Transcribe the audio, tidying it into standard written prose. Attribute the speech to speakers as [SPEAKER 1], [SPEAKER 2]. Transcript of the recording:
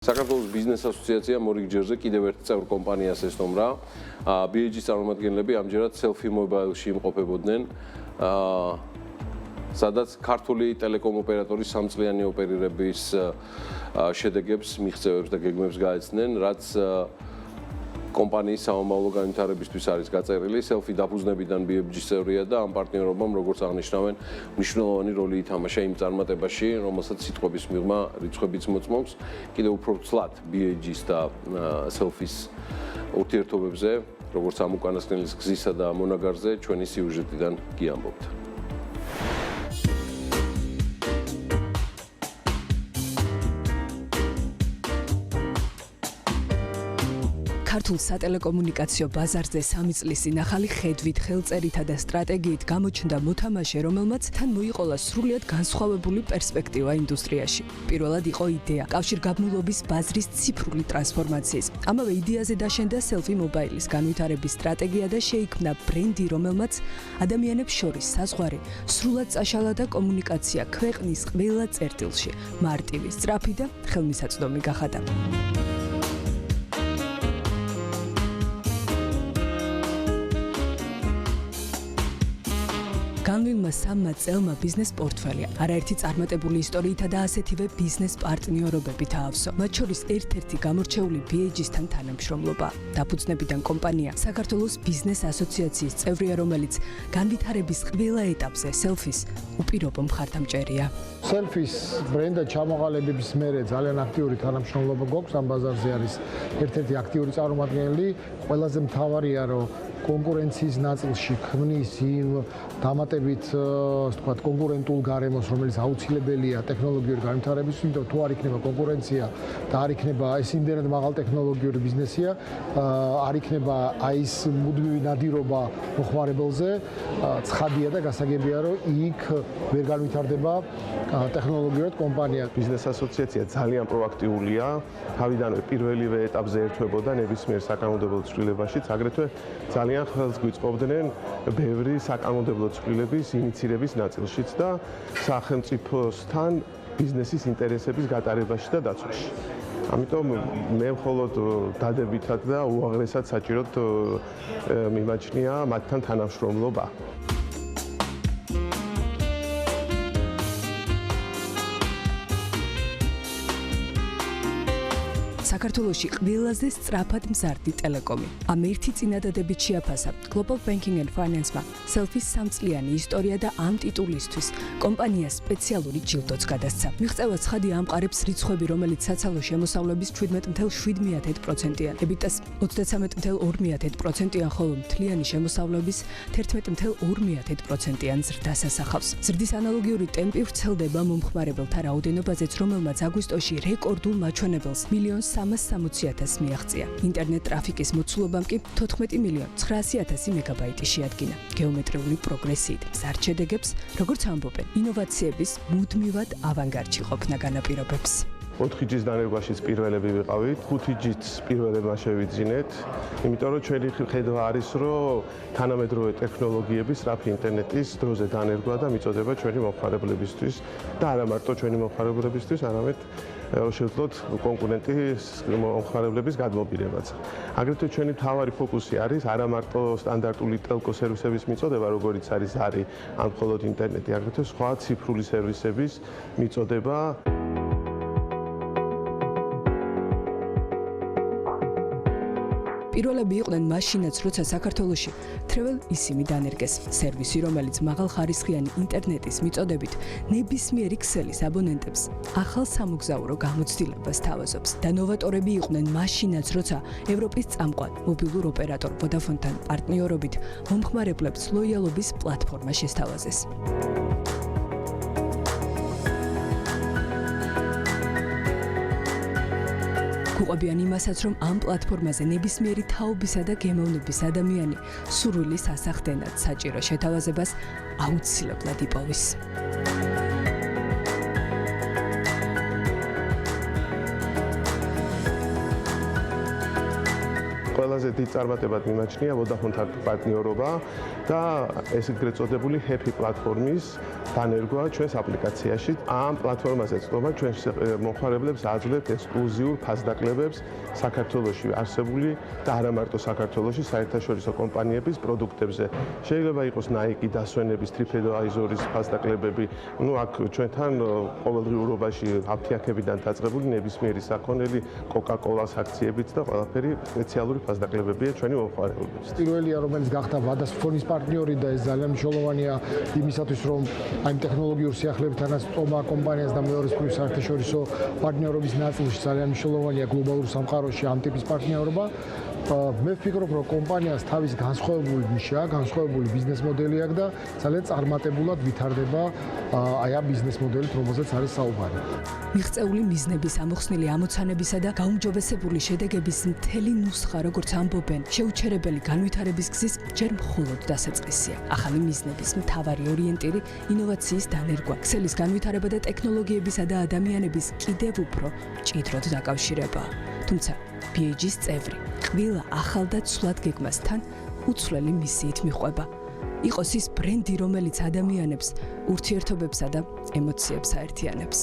[SPEAKER 1] საქართველოს ბიზნეს ასოციაცია მორიგჯერზე კიდევ ერთ წევრ კომპანიას ესტუმრა. BAG-ის წარმომადგენლები ამჯერად Selfie Mobile-ში იმყოფებოდნენ, სადაც ქართული ტელეკომ ოპერატორის სამწლიანი ოპერირების შედეგებს, მიღწევებს და გეგმებს გაეცნენ, რაც კომპანიის სამომავლო განვითარებისთვის არის გაწერილი. Selfie დაფუძნებიდან BAG-ის წევრია და ამ პარტნიორობამ, როგორც აღნიშნავენ, მნიშვნელოვანი როლი ითამაშა იმ წარმატებაში, რომელსაც სიტყვების მიღმა რიცხვებიც მოწმობს. კიდევ უფრო ცლად BAG-ის და Selfie-ის ურთიერთობებზე, როგორც ამ უკანასკნელის გზისა და მონაგარზე, ჩვენი სიუჟეტიდან გიამბობთ.
[SPEAKER 2] ქართულ სატელეკომუნიკაციო ბაზარზე 3 წლის წინ ახალი ხედვით, ხელწერითა და სტრატეგიით გამოჩნდა მოთამაშე, რომელმაც თან მოიყოლა სრულიად განსხვავებული პერსპექტივა ინდუსტრიაში. პირველად იყო იდეა კავშირგაბმულობის ბაზრის ციფრული ტრანსფორმაციის. ამავე იდეაზე დაშენდა Selfie Mobile-ის განვითარების სტრატეგია და შეიქმნა ბრენდი, რომელმაც ადამიანებს შორის საზღვარი სრულად წაშალა და კომუნიკაცია ქვეყნის ყველა წერტილში მარტივი, სწრაფი და ხელმისაწვდომი გახადა. განვლილმა 3 წელმა ბიზნეს პორტფელი, არაერთი წარმატებული ისტორიითა და ასეთივე ბიზნეს პარტნიორობებით აავსო. მათ შორის ერთ-ერთი გამორჩეული BAG-ისთან თანამშრომლობა. დაფუძნებიდან კომპანია საქართველოს ბიზნეს ასოციაციის წევრია, რომელიც განვითარების ყველა ეტაპზე Selfie-ის უპირობო მხარდამჭერია.
[SPEAKER 3] Selfie-ის ბრენდა ჩამოყალიბების მერე ძალიან აქტიური თანამშრომლობა გვაქვს ამ ბაზარზე არის ერთ-ერთი აქტიური წარმომადგენელი. ყველაზე მთავარია, რომ კონკურენციის ნაწილში ქმნის იმ დამატებით, ასე ვთქვათ, კონკურენტულ გარემოს, რომელიც აუცილებელია ტექნოლოგიური განვითარებისთვის, იმიტომ თუ არ იქნება კონკურენცია და არ იქნება ეს იმდენად მაღალ ტექნოლოგიური ბიზნესია, არ იქნება ის მუდმივი ნადირობა მოხმარებელზე, ცხადია და გასაგებია, რომ იქ ვერ განვითარდება ტექნოლოგიურად კომპანია.
[SPEAKER 4] ბიზნეს ასოციაცია ძალიან პროაქტიულია, თავიდანვე პირველივე ეტაპზე ერთვებოდა ნებისმიერ საკანონმდებლო ცვლილებაშიც, აგრეთვე ძალიან ხელს გვიწყობდნენ ბევრი საკანონმდებლო ცვლილების ინიცირების ნაწილშიც და სახელმწიფოსთან ბიზნესის ინტერესების გატარებაში და დაცვაში. ამიტომ მე მხოლოდ დადებითად და უაღრესად საჭიროდ მიმაჩნია მათთან თანამშრომლობა.
[SPEAKER 2] საქართველოში ყველაზე სწრაფად მზარდი ტელეკომი. ამ ერთი წინადადებით შეაფასა Global Banking and Finance-მა Selfie-ის 3 წლიანი ისტორია და ამ ტიტულისთვის კომპანიას სპეციალური ჯილდოც გადასცა. მიღწევა ცხადია ამყარებს რიცხვები, რომელიც საცალო შემოსავლების 17.7%-იან, EBITDA-ს 33.2%-იან, ხოლო მთლიანი შემოსავლების 11.2%-იან ზრდას ასახავს. ზრდის ანალოგიური ტემპი ვრცელდება მომხმარებელთა რაოდენობაზეც, რომელმაც აგვისტოში რეკორდულ მაჩვენებელს 1.360.000 მიაღწია. ინტერნეტ ტრაფიკის მოცულობამ კი 14.900.000 მეგაბაიტი შეადგინა. გეომეტრიული პროგრესიით მზარდ შედეგებს, როგორც ამბობენ, ინოვაციების მუდმივად ავანგარდში ყოფნა განაპირობებს.
[SPEAKER 4] 4G-ის დანერგვაშიც პირველები ვიყავით, 5G-ს პირველებმა შევიძინეთ, იმიტომ რომ ჩვენი ხედვა არის, რომ თანამედროვე ტექნოლოგიების სწრაფი ინტერნეტის დროზე დანერგვა და მიწოდება ჩვენი მომხმარებლებისთვის და არა მარტო ჩვენი მომხმარებლებისთვის, არამედ შევძლოთ კონკურენტის მომხმარებლების გადმობირებაც. აგრეთვე ჩვენი მთავარი ფოკუსი არის არა მარტო სტანდარტული ტელკო სერვისების მიწოდება, როგორიც არის ამ მხოლოდ ინტერნეტი, აგრეთვე სხვა ციფრული სერვისების მიწოდება.
[SPEAKER 2] პირველები იყვნენ მაშინაც, როცა საქართველოში Travel eSIM-ი დანერგეს. სერვისი, რომელიც მაღალხარისხიანი ინტერნეტის მიწოდებით ნებისმიერი ქსელის აბონენტებს ახალ სამოგზაურო გამოცდილებას თავაზობს. და ნოვატორები იყვნენ მაშინაც, როცა ევროპის წამყვან მობილურ ოპერატორ Vodafone-თან პარტნიორობით მომხმარებლებს ლოიალობის პლატფორმა შესთავაზეს. გვყვებიან იმასაც, რომ ამ პლატფორმაზე ნებისმიერი თაობისა და გემოვნების ადამიანი სურვილის ასახდენად საჭირო შეთავაზებას აუცილებლად იპოვის.
[SPEAKER 4] ყველაზე დიდ წარმატებად მიმაჩნია Vodafone-თან პარტნიორობა და ეს ეგრეთ წოდებული Happy პლატფორმის დანერგვა ჩვენს აპლიკაციაში. ამ პლატფორმაზე წვდომა ჩვენ მომხმარებლებს აძლევთ ექსკლუზიურ ფასდაკლებებს საქართველოში არსებული და არა მარტო საქართველოში საერთაშორისო კომპანიების პროდუქტებზე. შეიძლება იყოს Nike, დასვენების, TripAdvisor-ის ფასდაკლებები. აქ ჩვენთან ყოველდღიურობაში აფთიაქებიდან დაწყებული ნებისმიერი საქონელი, Coca-Cola-ს აქციებიც და ყველაფერი სპეციალური ფასდაკლებებია ჩვენი მომხმარებლებისთვის.
[SPEAKER 3] პირველია, რომელიც გახდა VADA-ს ფონის პარტნიორი და ეს ძალიან მნიშვნელოვანია იმისათვის, რომ აი ტექნოლოგიურ სიახლეებთანაც წვდომა კომპანიას და მეორეს მხრივ საერთაშორისო პარტნიორობის ნაწილში ძალიან მნიშვნელოვანია გლობალურ სამყაროში ამ ტიპის პარტნიორობა. მე ვფიქრობ, რომ კომპანიას თავის განსხვავებული ნიშა, განსხვავებული ბიზნეს მოდელი აქვს და ძალიან წარმატებულად ვითარდება აი ამ ბიზნეს მოდელით, რომელზეც არის საუბარი.
[SPEAKER 2] მიღწეული მიზნების ამოხსნილი ამოცანებისა და გაუმჯობესებული შედეგების მთელი ნუსხა, როგორც ამბობენ, შეუჩერებელი განვითარების გზის ჯერ მხოლოდ დასაწყისია. ახალი მიზნების მთავარი ორიენტირი ინოვაციის დანერგვა, ქსელის განვითარება და ტექნოლოგიებისა და ადამიანების კიდევ უფრო მჭიდროდ დაკავშირება. თუმცა BAG-ის წევრი ყველა ახალ და ცვლად გეგმასთან უცვლელი მისიით მიყვება. იყოს ის ბრენდი, რომელიც ადამიანებს, ურთიერთობებსა და ემოციებს აერთიანებს.